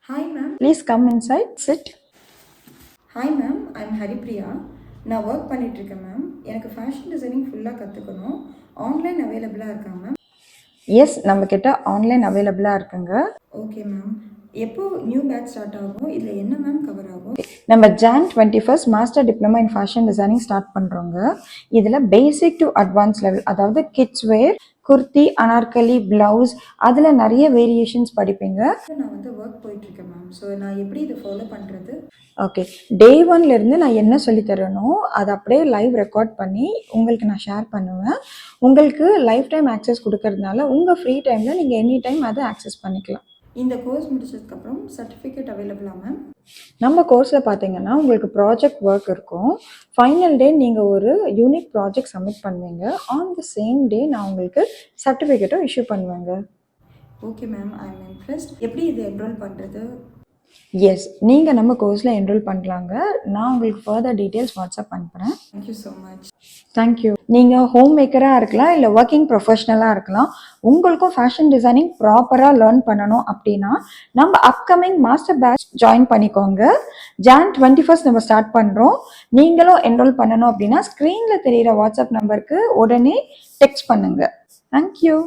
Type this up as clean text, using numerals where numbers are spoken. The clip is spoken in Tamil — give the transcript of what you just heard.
Hi ma'am. Please come inside, sit. Hi ma'am, I'm Haripriya. நான் ஒர்க் பண்ணிகிட்ருக்கேன் மேம். எனக்கு ஃபேஷன் டிசைனிங் ஃபுல்லாக கற்றுக்கணும். ஆன்லைன் அவைலபிளாக இருக்கா மேம்? எஸ், நம்மக்கிட்ட ஆன்லைன் அவைலபிளாக இருக்குங்க. Okay ma'am. எப்போ நியூ பேட்ச் ஸ்டார்ட் ஆகும்? இதில் என்ன மேம் கவர் ஆகும்? நம்ம Jan 21 master diploma in fashion designing start பண்ணுறோங்க. இதில் பேசிக் டு அட்வான்ஸ் லெவல், அதாவது கிட்ஸ் வேர், குர்த்தி, அனார்கலி, ப்ளவுஸ், அதில் நிறைய வேரியேஷன்ஸ் படிப்பீங்க. நான் வந்து ஒர்க் போயிட்டுருக்கேன் மேம். ஸோ நான் எப்படி இதை ஃபாலோ பண்ணுறது? ஓகே, டே ஒன்லேருந்து நான் என்ன சொல்லித்தரனோ அதை அப்படியே லைவ் ரெக்கார்ட் பண்ணி உங்களுக்கு நான் ஷேர் பண்ணுவேன். உங்களுக்கு லைஃப் டைம் ஆக்சஸ் கொடுக்கறதுனால உங்கள் ஃப்ரீ டைமில் நீங்கள் எனி டைம் அதை ஆக்சஸ் பண்ணிக்கலாம். இந்த கோர்ஸ் முடிச்சதுக்கப்புறம் சர்டிஃபிகேட் அவைலபிளா மேம்? நம்ம கோர்ஸில் பார்த்தீங்கன்னா உங்களுக்கு ப்ராஜெக்ட் ஒர்க் இருக்கும். ஃபைனல் டே நீங்கள் ஒரு யூனிக் ப்ராஜெக்ட் சப்மிட் பண்ணுவீங்க. ஆன் த சேம் டே நான் உங்களுக்கு சர்டிஃபிகேட்டும் இஷ்யூ பண்ணுவேங்க. Okay ma'am, I am impressed. எப்படி இது என்ரோல் பண்ணுறது? எஸ், நீங்கள் நம்ம கோர்ஸில் என்ரோல் பண்ணலாங்க. நான் உங்களுக்கு ஃபர்தர் டீட்டெயில்ஸ் வாட்ஸ்அப் அனுப்புகிறேன். Thank you so much. தேங்க்யூ. நீங்கள் ஹோம் மேக்கராக இருக்கலாம், இல்லை ஒர்க்கிங் ப்ரொஃபஷ்னலாக இருக்கலாம். உங்களுக்கும் ஃபேஷன் டிசைனிங் ப்ராப்பராக லேர்ன் பண்ணணும் அப்படின்னா நம்ம அப்கமிங் மாஸ்டர் பேட்ச் ஜாயின் பண்ணிக்கோங்க. Jan 21 நம்ம ஸ்டார்ட் பண்ணுறோம். நீங்களும் என்ரோல் பண்ணணும் அப்படின்னா ஸ்க்ரீனில் தெரிகிற வாட்ஸ்அப் நம்பருக்கு உடனே டெக்ஸ்ட் பண்ணுங்கள். தேங்க்யூ.